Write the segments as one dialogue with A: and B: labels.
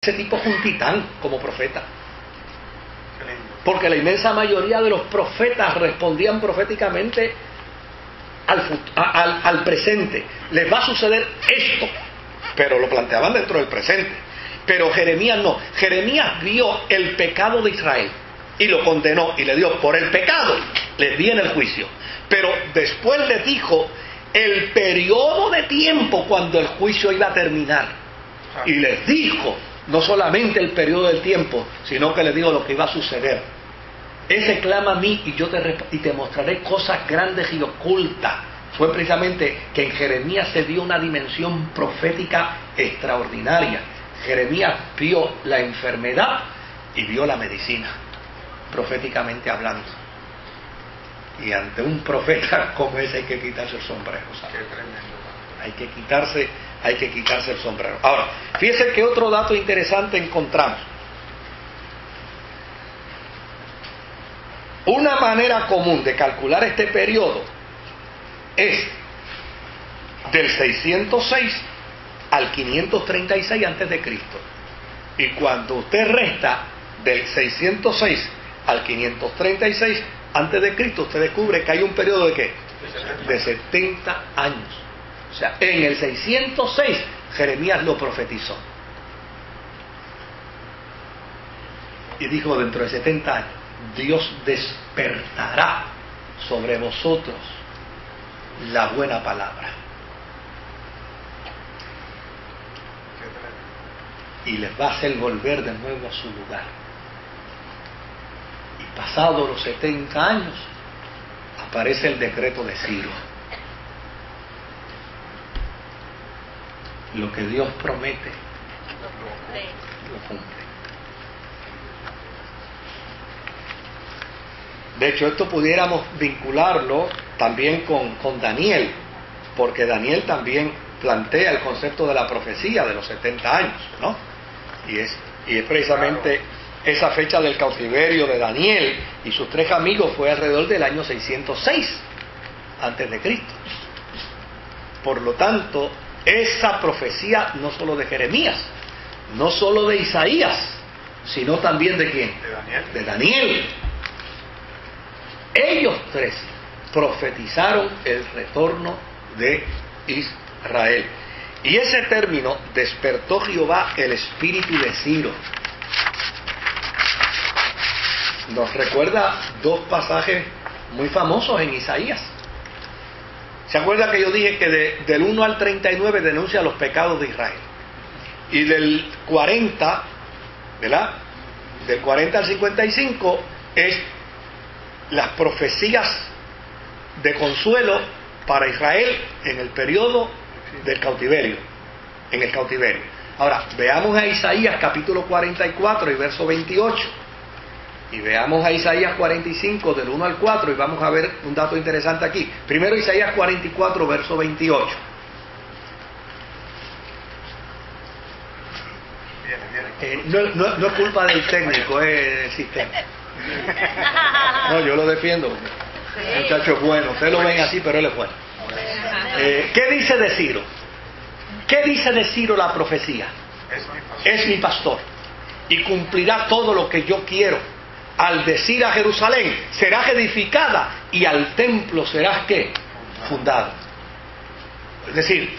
A: ese tipo es un titán como profeta. Porque la inmensa mayoría de los profetas respondían proféticamente al presente. Les va a suceder esto, pero lo planteaban dentro del presente. Pero Jeremías no. Jeremías vio el pecado de Israel y lo condenó y le dio por el pecado, les viene el juicio. Pero después les dijo el periodo de tiempo cuando el juicio iba a terminar. Y les dijo no solamente el periodo del tiempo, sino que les dijo lo que iba a suceder. Ese clama a mí y yo te mostraré cosas grandes y ocultas. Fue precisamente que en Jeremías se dio una dimensión profética extraordinaria. Jeremías vio la enfermedad y vio la medicina, proféticamente hablando. Y ante un profeta como ese hay que quitarse el sombrero, ¿sabes? Qué tremendo. Hay que quitarse el sombrero. Ahora, fíjense que otro dato interesante encontramos. Una manera común de calcular este periodo es del 606 al 536 antes de Cristo. Y cuando usted resta del 606 al 536 antes de Cristo, usted descubre que hay un periodo de ¿qué? De 70 años. O sea, en el 606 Jeremías lo profetizó. Y dijo, dentro de 70 años, Dios despertará sobre vosotros la buena palabra. Y les va a hacer volver de nuevo a su lugar. Y pasados los 70 años, aparece el decreto de Ciro. Lo que Dios promete, lo cumple. De hecho, esto pudiéramos vincularlo también con Daniel, porque Daniel también plantea el concepto de la profecía de los 70 años, ¿no? Y es precisamente esa fecha del cautiverio de Daniel y sus 3 amigos fue alrededor del año 606 antes de Cristo. Por lo tanto, esa profecía no solo de Jeremías, no solo de Isaías, sino también de ¿quién? De Daniel. Ellos 3 profetizaron el retorno de Israel. Y ese término, despertó Jehová el espíritu de Ciro, nos recuerda 2 pasajes muy famosos en Isaías. ¿Se acuerda que yo dije que del 1 al 39 denuncia los pecados de Israel? Y del 40, ¿verdad? Del 40 al 55 es las profecías de consuelo para Israel en el periodo del cautiverio, en el cautiverio. Ahora, veamos a Isaías capítulo 44 y verso 28. Y veamos a Isaías 45 del 1 al 4 y vamos a ver un dato interesante aquí. Primero Isaías 44 verso 28. No es culpa del técnico, es del sistema. No, yo lo defiendo. Muchacho es bueno, ustedes lo ven así, pero él es bueno. ¿Qué dice de Ciro? ¿Qué dice de Ciro la profecía? Es mi pastor y cumplirá todo lo que yo quiero. Al decir a Jerusalén, serás edificada, y al templo serás ¿qué? Fundado. Es decir,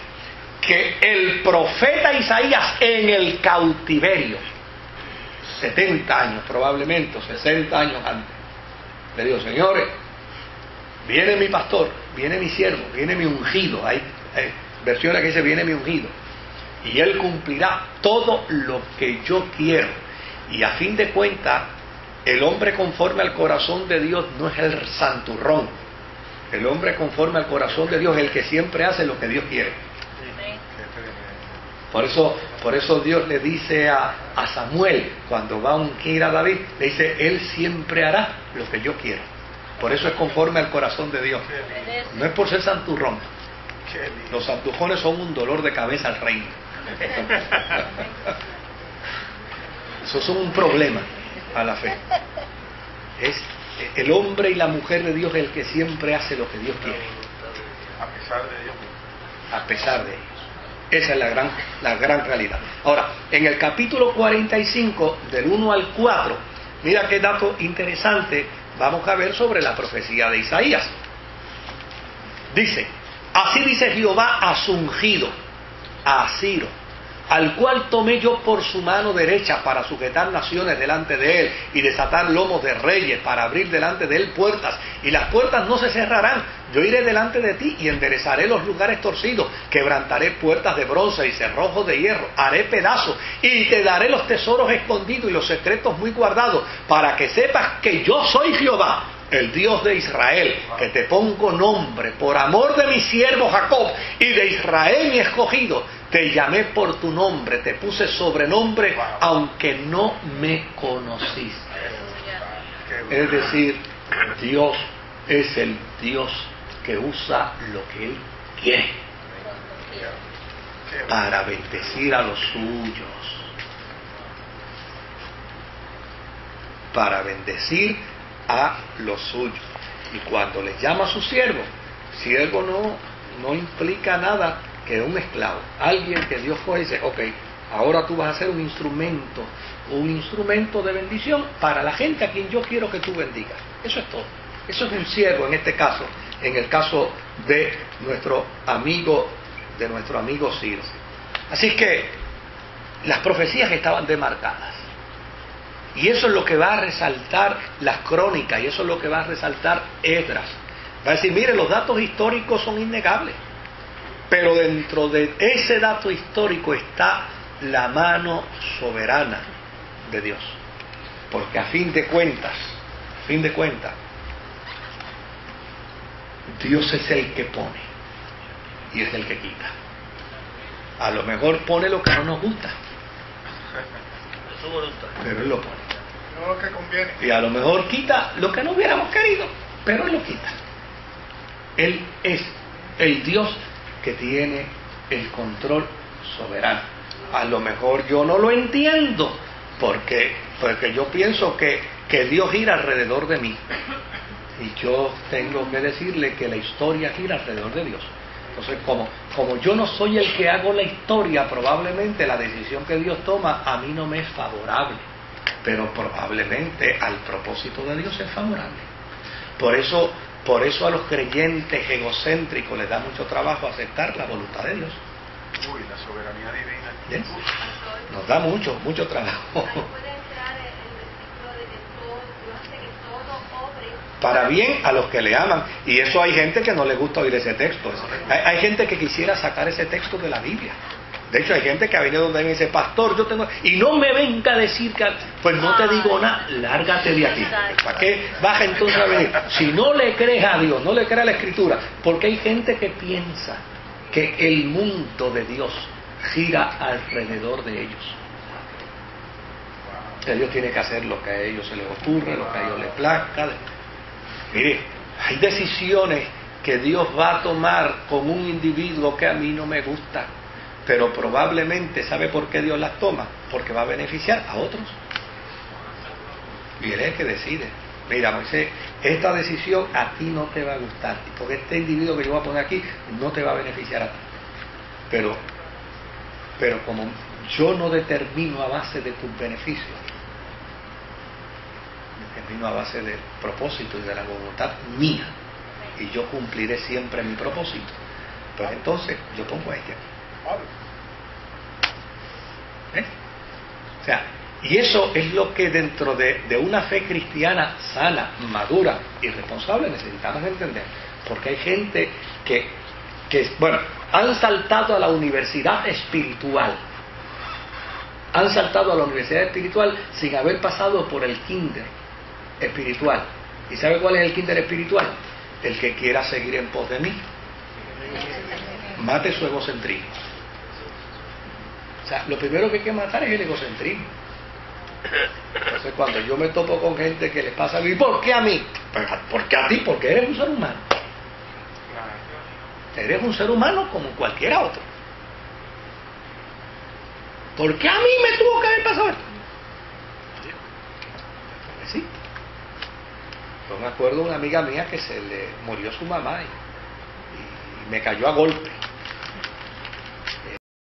A: que el profeta Isaías en el cautiverio, 70 años probablemente, 60 años antes, le digo, señores, viene mi pastor, viene mi siervo, viene mi ungido. Hay versiones que dice viene mi ungido, y él cumplirá todo lo que yo quiero. Y a fin de cuentas, el hombre conforme al corazón de Dios no es el santurrón. El hombre conforme al corazón de Dios es el que siempre hace lo que Dios quiere. Por eso Dios le dice a Samuel, cuando va a ungir a David, le dice, él siempre hará lo que yo quiero. Por eso es conforme al corazón de Dios. No es por ser santurrón. Los santurrones son un dolor de cabeza al reino. Eso son un problema a la fe. Es el hombre y la mujer de Dios el que siempre hace lo que Dios quiere, a pesar de ellos. Esa es la gran realidad. Ahora, en el capítulo 45, del 1 al 4, mira qué dato interesante vamos a ver sobre la profecía de Isaías. Dice, así dice Jehová a su ungido, a Ciro, al cual tomé yo por su mano derecha para sujetar naciones delante de él y desatar lomos de reyes, para abrir delante de él puertas, y las puertas no se cerrarán. Yo iré delante de ti y enderezaré los lugares torcidos, quebrantaré puertas de bronce y cerrojos de hierro, haré pedazos y te daré los tesoros escondidos y los secretos muy guardados, para que sepas que yo soy Jehová, el Dios de Israel, que te pongo nombre por amor de mi siervo Jacob y de Israel mi escogido. Te llamé por tu nombre, te puse sobrenombre, aunque no me conociste. Es decir, Dios es el Dios que usa lo que Él quiere para bendecir a los suyos, para bendecir a los suyos. Y cuando les llama a su siervo no implica nada que un esclavo, alguien que Dios fue y dice, ok, ahora tú vas a ser un instrumento de bendición para la gente a quien yo quiero que tú bendigas. Eso es todo. Eso es un siervo en este caso, en el caso de nuestro amigo Ciro. Así que las profecías estaban demarcadas. Y eso es lo que va a resaltar las crónicas, y eso es lo que va a resaltar Esdras. Va a decir, mire, los datos históricos son innegables, pero dentro de ese dato histórico está la mano soberana de Dios. Porque a fin de cuentas, Dios es el que pone y es el que quita. A lo mejor pone lo que no nos gusta, pero Él lo pone.
B: No lo que conviene.
A: Y a lo mejor quita lo que no hubiéramos querido, pero Él lo quita. Él es el Dios que tiene el control soberano. A lo mejor yo no lo entiendo, porque yo pienso que Dios gira alrededor de mí. Y yo tengo que decirle que la historia gira alrededor de Dios. Entonces, como yo no soy el que hago la historia, probablemente la decisión que Dios toma a mí no me es favorable, pero probablemente al propósito de Dios es favorable. Por eso a los creyentes egocéntricos les da mucho trabajo aceptar la voluntad de Dios.
B: Uy, la soberanía divina.
A: ¿Yes? Nos da mucho trabajo. Para bien a los que le aman. Y eso hay gente que no le gusta oír ese texto. Hay gente que quisiera sacar ese texto de la Biblia. De hecho, hay gente que ha venido donde me dice, pastor, yo tengo... Y no me venga a decir que... Pues no te digo nada, lárgate de aquí. ¿Para qué vas entonces a venir? Si no le crees a Dios, no le crees a la Escritura. Porque hay gente que piensa que el mundo de Dios gira alrededor de ellos. Que Dios tiene que hacer lo que a ellos se les ocurre, lo que a ellos les plazca. Mire, hay decisiones que Dios va a tomar con un individuo que a mí no me gusta, pero probablemente, ¿sabe por qué Dios las toma? Porque va a beneficiar a otros. Y Él es el que decide. Mira, Moisés, esta decisión a ti no te va a gustar, porque este individuo que yo voy a poner aquí no te va a beneficiar a ti. Pero como yo no determino a base de tus beneficios, determino a base del propósito y de la voluntad mía, y yo cumpliré siempre mi propósito, pues entonces yo pongo a ella. O sea, y eso es lo que dentro de una fe cristiana sana, madura y responsable necesitamos entender. Porque hay gente que han saltado a la universidad espiritual. Han saltado a la universidad espiritual sin haber pasado por el kinder espiritual. ¿Y sabe cuál es el kinder espiritual? El que quiera seguir en pos de mí, mate su egocentrismo. O sea, lo primero que hay que matar es el egocentrismo. Entonces, cuando yo me topo con gente que les pasa a mí, ¿por qué a mí? Pues, ¿por qué a ti? Porque eres un ser humano. Eres un ser humano como cualquiera otro. ¿Por qué a mí me tuvo que haber pasado esto? Sí. Yo me acuerdo de una amiga mía que se le murió su mamá y me cayó a golpe.